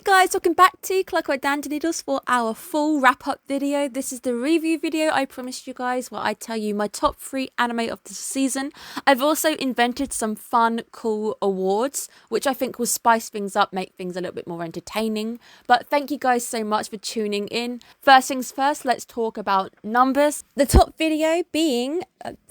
Guys, welcome back to Clockwork Noodles for our full wrap-up video. This is the review video I promised you guys where I tell you my top 3 anime of the season. I've also invented some fun, cool awards, which I think will spice things up, make things a little bit more entertaining. But thank you guys so much for tuning in. First things first, let's talk about numbers. The top video being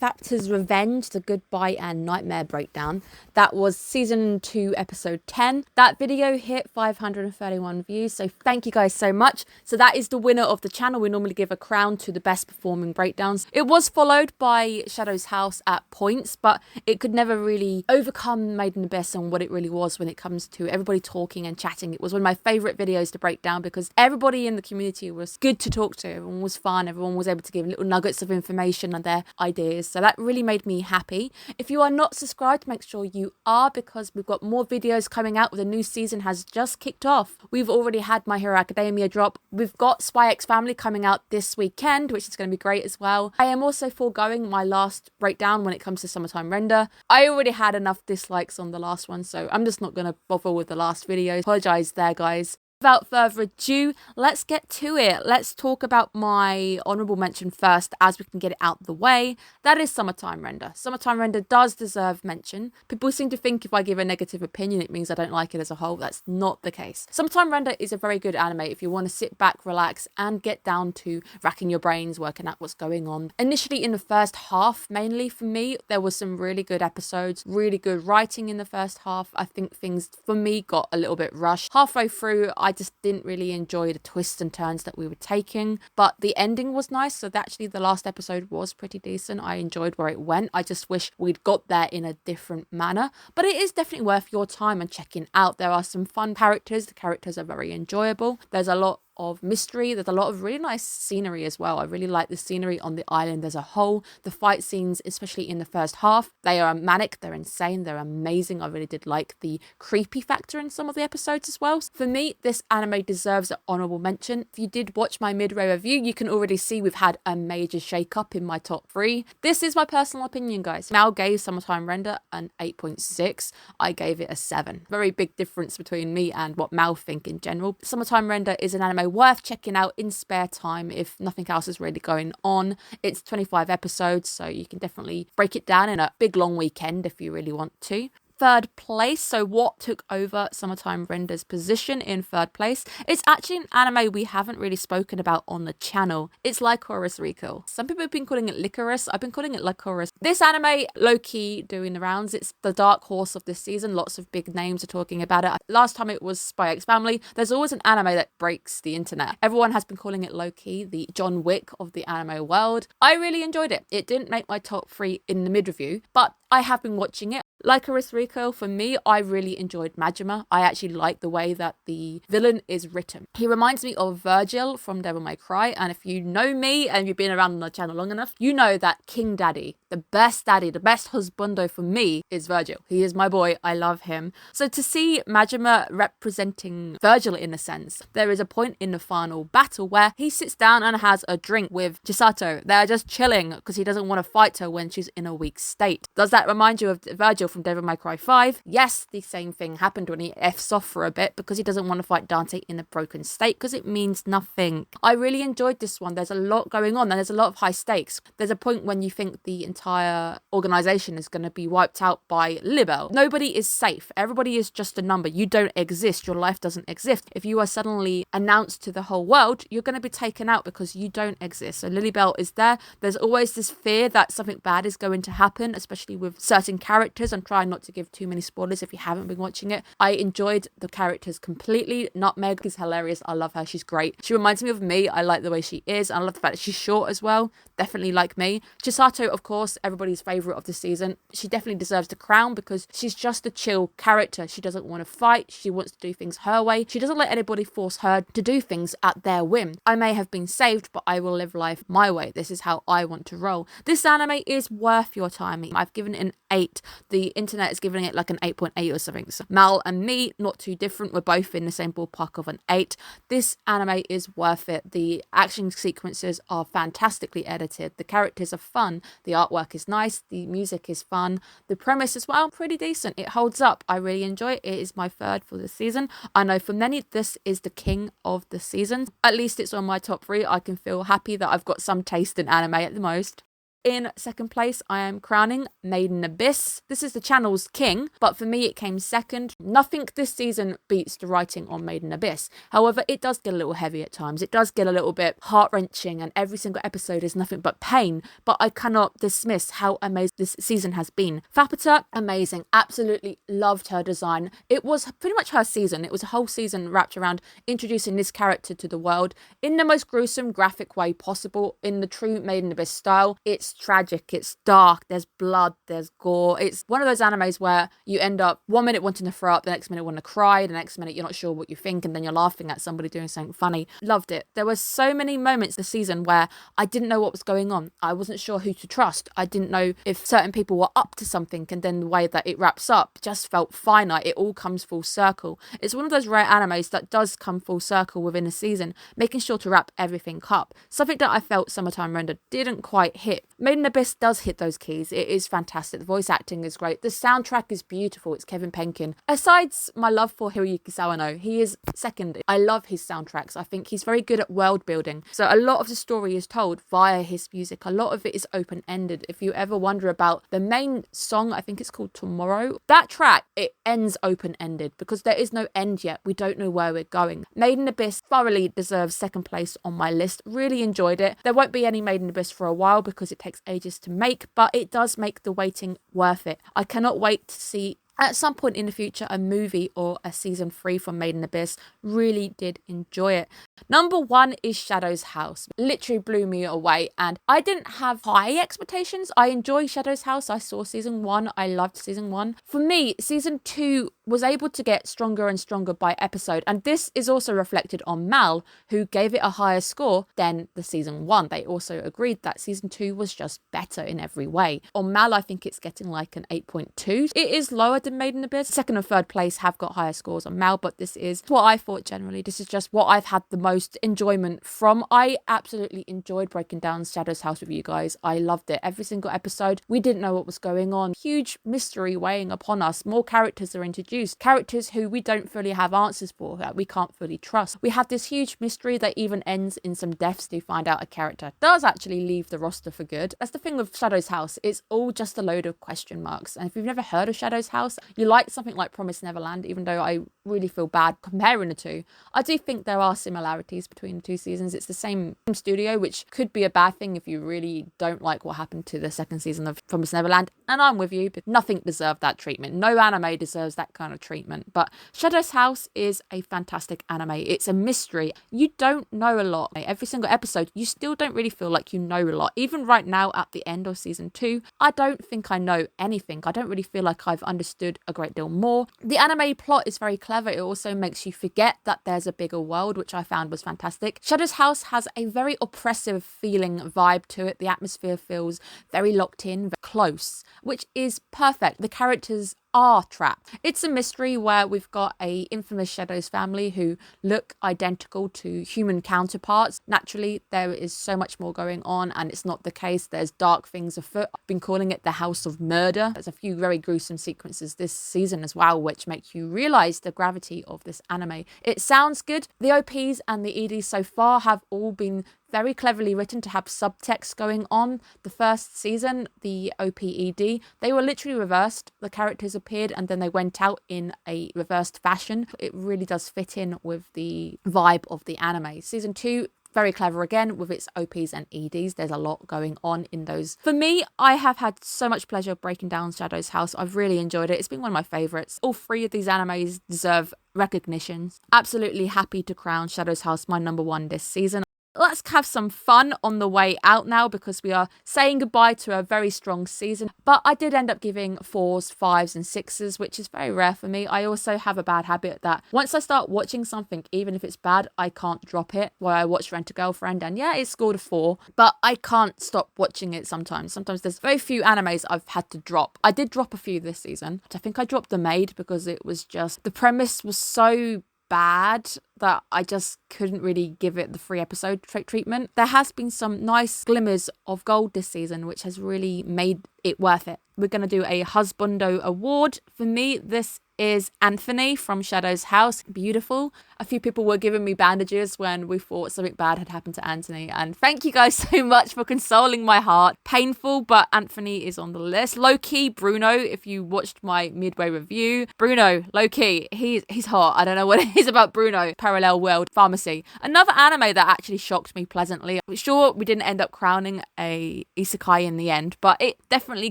Raptor's Revenge, the Goodbye and Nightmare Breakdown. That was season 2, episode 10. That video hit 531 views, so thank you guys so much. So that is the winner of the channel. We normally give a crown to the best performing breakdowns. It was followed by Shadow's House at points, but it could never really overcome Made in Abyss and what it really was when it comes to everybody talking and chatting. It was one of my favourite videos to break down because everybody in the community was good to talk to. Everyone was fun. Everyone was able to give little nuggets of information and their ideas. So that really made me happy. If you are not subscribed, make sure you are, because we've got more videos coming out. The new season has just kicked off. We've already had My Hero Academia drop. We've got Spy X Family coming out this weekend, which is going to be great as well. I am also foregoing my last breakdown when it comes to Summertime Render. I already had enough dislikes on the last one, so I'm just not going to bother with the last video. Apologise there, guys. Without further ado, let's get to it. Let's talk about my honourable mention first, as we can get it out the way. That is Summertime Render. Summertime Render does deserve mention. People seem to think if I give a negative opinion, it means I don't like it as a whole. That's not the case. Summertime Render is a very good anime if you want to sit back, relax, and get down to racking your brains, working out what's going on. Initially, in the first half, mainly for me, there was some really good episodes, really good writing in the first half. I think things, for me, got a little bit rushed. Halfway through, I just didn't really enjoy the twists and turns that we were taking, but the ending was nice. So actually the last episode was pretty decent. I enjoyed where it went. I just wish we'd got there in a different manner, but it is definitely worth your time and checking out. There are some fun characters. The characters are very enjoyable. There's a lot of mystery. There's a lot of really nice scenery as well. I really like the scenery on the island as a whole. The fight scenes, especially in the first half, they are manic, they're insane, they're amazing. I really did like the creepy factor in some of the episodes as well. For me, this anime deserves an honourable mention. If you did watch my midway review, you can already see we've had a major shake-up in my top 3. This is my personal opinion, guys. Mal gave Summertime Render an 8.6. I gave it a 7. Very big difference between me and what Mal think in general. Summertime Render is an anime worth checking out in spare time if nothing else is really going on. It's 25 episodes, so you can definitely break it down in a big long weekend if you really want to. Third place, so what took over Summertime Render's position in third place? It's actually an anime we haven't really spoken about on the channel. It's Lycoris Recall. Some people have been calling it Licorice. I've been calling it Lycoris. This anime, low-key doing the rounds. It's the dark horse of this season. Lots of big names are talking about it. Last time it was Spy X Family. There's always an anime that breaks the internet. Everyone has been calling it low-key, the John Wick of the anime world. I really enjoyed it. It didn't make my top 3 in the mid-review, but I have been watching it. Lycoris Recall, for me, I really enjoyed Majima. I actually like the way that the villain is written. He reminds me of Virgil from Devil May Cry, and if you know me and you've been around on the channel long enough, you know that King Daddy, the best husbando for me is Virgil. He is my boy. I love him. So to see Majima representing Virgil in a sense, there is a point in the final battle where he sits down and has a drink with Chisato. They're just chilling because he doesn't want to fight her when she's in a weak state. Does that remind you of Virgil from Devil May Cry 5? Yes, the same thing happened when he F's off for a bit because he doesn't want to fight Dante in a broken state because it means nothing. I really enjoyed this one. There's a lot going on and there's a lot of high stakes. There's a point when you think the entire organization is going to be wiped out by Libel. Nobody is safe. Everybody is just a number. You don't exist. Your life doesn't exist. If you are suddenly announced to the whole world, you're going to be taken out because you don't exist. So Lilybell is there. There's always this fear that something bad is going to happen, especially with certain characters. I'm trying not to give too many spoilers if you haven't been watching it. I enjoyed the characters completely. Nutmeg is hilarious. I love her. She's great. She reminds me of me. I like the way she is. I love the fact that she's short as well. Definitely like me. Chisato, of course, everybody's favourite of the season. She definitely deserves the crown because she's just a chill character. She doesn't want to fight. She wants to do things her way. She doesn't let anybody force her to do things at their whim. I may have been saved, but I will live life my way. This is how I want to roll. This anime is worth your time. I've given it 8. The internet is giving it like an 8.8 or something. So Mal and me, not too different. We're both in the same ballpark of an 8. This anime is worth it. The action sequences are fantastically edited. The characters are fun. The artwork is nice. The music is fun. The premise as well, pretty decent. It holds up. I really enjoy it. It is my third for this season. I know for many, this is the king of the season. At least it's on my top 3. I can feel happy that I've got some taste in anime at the most. In second place, I am crowning Made in Abyss. This is the channel's king, but for me, it came second. Nothing this season beats the writing on Made in Abyss. However, it does get a little heavy at times. It does get a little bit heart-wrenching, and every single episode is nothing but pain, but I cannot dismiss how amazing this season has been. Fapita, amazing. Absolutely loved her design. It was pretty much her season. It was a whole season wrapped around introducing this character to the world in the most gruesome, graphic way possible, in the true Made in Abyss style. It's tragic, it's dark, there's blood, there's gore. It's one of those animes where you end up 1 minute wanting to throw up, the next minute wanting to cry, the next minute you're not sure what you think, and then you're laughing at somebody doing something funny. Loved it. There were so many moments this season where I didn't know what was going on. I wasn't sure who to trust. I didn't know if certain people were up to something, and then the way that it wraps up just felt finite. It all comes full circle. It's one of those rare animes that does come full circle within a season, making sure to wrap everything up. Something that I felt Summertime Render didn't quite hit. Made in Abyss does hit those keys. It is fantastic. The voice acting is great. The soundtrack is beautiful. It's Kevin Penkin. Aside my love for Hiroyuki Sawano, he is second. I love his soundtracks. I think he's very good at world building. So a lot of the story is told via his music. A lot of it is open-ended. If you ever wonder about the main song, I think it's called Tomorrow, that track, it ends open-ended because there is no end yet. We don't know where we're going. Made in Abyss thoroughly deserves second place on my list. Really enjoyed it. There won't be any Made in Abyss for a while because it takes ages to make, but it does make the waiting worth it. I cannot wait to see at some point in the future a movie or a season 3 from Made in Abyss. Really did enjoy it. Number 1 is Shadow's House. Literally blew me away, and I didn't have high expectations. I enjoy Shadow's House. I saw season 1. I loved season 1. For me, season 2 was able to get stronger and stronger by episode, and this is also reflected on Mal, who gave it a higher score than the season 1. They also agreed that season 2 was just better in every way. On Mal, I think it's getting like an 8.2. It is lower than Made in Abyss. Second and third place have got higher scores on Mal, but this is what I thought generally. This is just what I've had the most enjoyment from. I absolutely enjoyed breaking down Shadow's House with you guys. I loved it. Every single episode, we didn't know what was going on. Huge mystery weighing upon us. More characters are introduced. Characters who we don't fully have answers for, that we can't fully trust. We have this huge mystery that even ends in some deaths to find out a character does actually leave the roster for good. That's the thing with Shadow's House. It's all just a load of question marks. And if you've never heard of Shadow's House, you like something like Promised Neverland, even though I really feel bad comparing the two. I do think there are similarities between the two seasons. It's the same studio, which could be a bad thing if you really don't like what happened to the second season of Promised Neverland. And I'm with you, but nothing deserved that treatment. No anime deserves that kind of treatment. But Shadow's House is a fantastic anime. It's a mystery. You don't know a lot. Every single episode, you still don't really feel like you know a lot. Even right now at the end of season 2, I don't think I know anything. I don't really feel like I've understood a great deal more. The anime plot is very clever. It also makes you forget that there's a bigger world, which I found was fantastic. Shadow's House has a very oppressive feeling vibe to it. The atmosphere feels very locked in, very close, which is perfect. The characters are trapped. It's a mystery where we've got a infamous Shadows family who look identical to human counterparts. Naturally, there is so much more going on, and it's not the case. There's dark things afoot. I've been calling it the House of Murder. There's a few very gruesome sequences this season as well, which make you realize the gravity of this anime. It sounds good. The OPs and the EDs so far have all been very cleverly written to have subtext going on. The first season, the OPED, they were literally reversed. The characters appeared and then they went out in a reversed fashion. It really does fit in with the vibe of the anime. Season 2, very clever again with its OPs and EDs. There's a lot going on in those. For me, I have had so much pleasure breaking down Shadow's House. I've really enjoyed it. It's been one of my favourites. All 3 of these animes deserve recognition. Absolutely happy to crown Shadow's House my number 1 this season. Let's have some fun on the way out now because we are saying goodbye to a very strong season. But I did end up giving 4s, 5s and 6s, which is very rare for me. I also have a bad habit that once I start watching something, even if it's bad, I can't drop it. Where I watched Rent-A-Girlfriend and yeah, it scored a 4, but I can't stop watching it sometimes. Sometimes there's very few animes I've had to drop. I did drop a few this season. I think I dropped The Maid because it was just, the premise was so bad that I just couldn't really give it the 3 episode treatment. There has been some nice glimmers of gold this season, which has really made it worth it. We're going to do a Husbando award. For me, this is Anthony from Shadow's House. Beautiful. A few people were giving me bandages when we thought something bad had happened to Anthony. And thank you guys so much for consoling my heart. Painful, but Anthony is on the list. Low-key, Bruno, if you watched my midway review. Bruno, low-key, he's hot. I don't know what it is about Bruno. Parallel World Pharmacy. Another anime that actually shocked me pleasantly. Sure, we didn't end up crowning a isekai in the end, but it definitely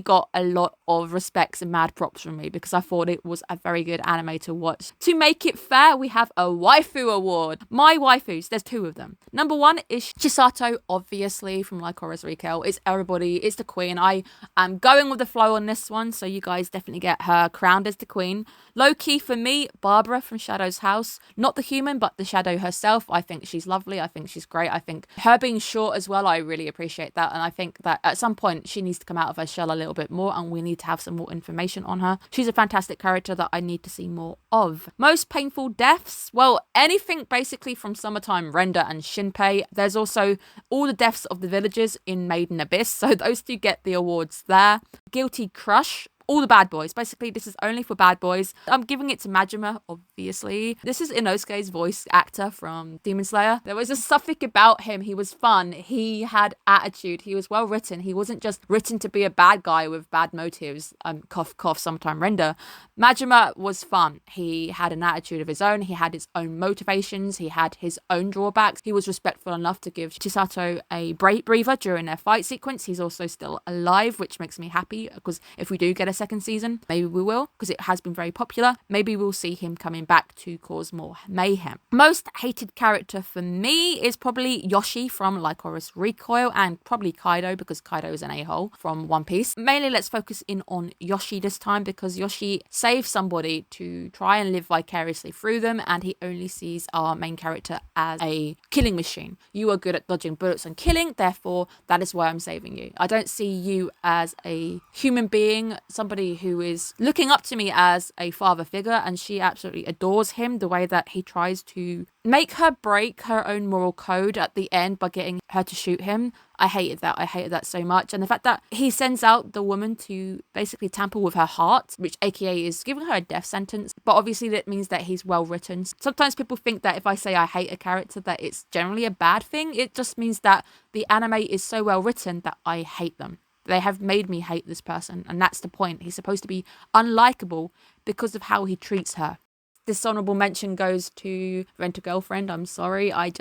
got a lot of respects and mad props from me because I thought it was a very good anime to watch. To make it fair, we have a waifu award. My waifus, there's 2 of them. Number 1 is Chisato, obviously, from Lycoris Recall. It's everybody, it's the queen. I am going with the flow on this one, so you guys definitely get her crowned as the queen. Low-key for me, Barbara from Shadow's House. Not the human, but the shadow herself. I think she's lovely. I think she's great. I think her being short as well, I really appreciate that. And I think that at some point she needs to come out of her shell a little bit more and we need to have some more information on her. She's a fantastic character that I need to see more of. Most painful deaths? Well, anything basically from Summertime Render and Shinpei. There's also all the deaths of the villagers in Maiden Abyss. So those 2 get the awards there. Guilty Crush. All the bad boys. Basically, this is only for bad boys. I'm giving it to Majima, obviously. This is Inosuke's voice actor from Demon Slayer. There was a something about him. He was fun. He had attitude. He was well written. He wasn't just written to be a bad guy with bad motives. Cough, cough, sometime render. Majima was fun. He had an attitude of his own. He had his own motivations. He had his own drawbacks. He was respectful enough to give Chisato a breather during their fight sequence. He's also still alive, which makes me happy because if we do get a second season, maybe we will, because it has been very popular. Maybe we'll see him coming back to cause more mayhem. Most hated character for me is probably Yoshi from Lycoris Recoil, and probably Kaido, because Kaido is an a-hole from One Piece. Mainly let's focus in on Yoshi this time, because Yoshi saves somebody to try and live vicariously through them, and he only sees our main character as a killing machine. You are good at dodging bullets and killing, therefore that is why I'm saving you. I don't see you as a human being, somebody who is looking up to me as a father figure, and she absolutely adores him. The way that he tries to make her break her own moral code at the end by getting her to shoot him, I hated that so much. And the fact that he sends out the woman to basically tamper with her heart, which aka is giving her a death sentence, but obviously that means that he's well written. Sometimes people think that if I say I hate a character that it's generally a bad thing. It just means that the anime is so well written that I hate them. They have made me hate this person, and that's the point. He's supposed to be unlikable because of how he treats her. This honorable mention goes to Rent-A-Girlfriend. I'm sorry. I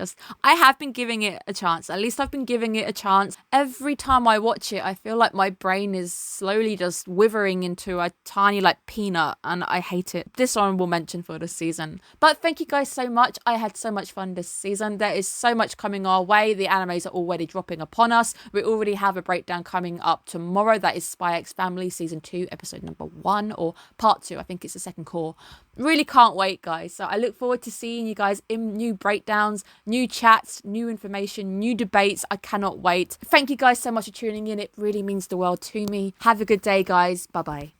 have been giving it a chance. At least I've been giving it a chance. Every time I watch it, I feel like my brain is slowly just withering into a tiny peanut, and I hate it. Dishonorable mention for this season. But thank you guys so much. I had so much fun this season. There is so much coming our way. The animes are already dropping upon us. We already have a breakdown coming up tomorrow. That is Spy X Family Season 2, Episode number 1, or Part 2. I think it's the second core. Really can't wait, guys. So I look forward to seeing you guys in new breakdowns, new chats, new information, new debates. I cannot wait. Thank you guys so much for tuning in. It really means the world to me. Have a good day, guys. Bye-bye.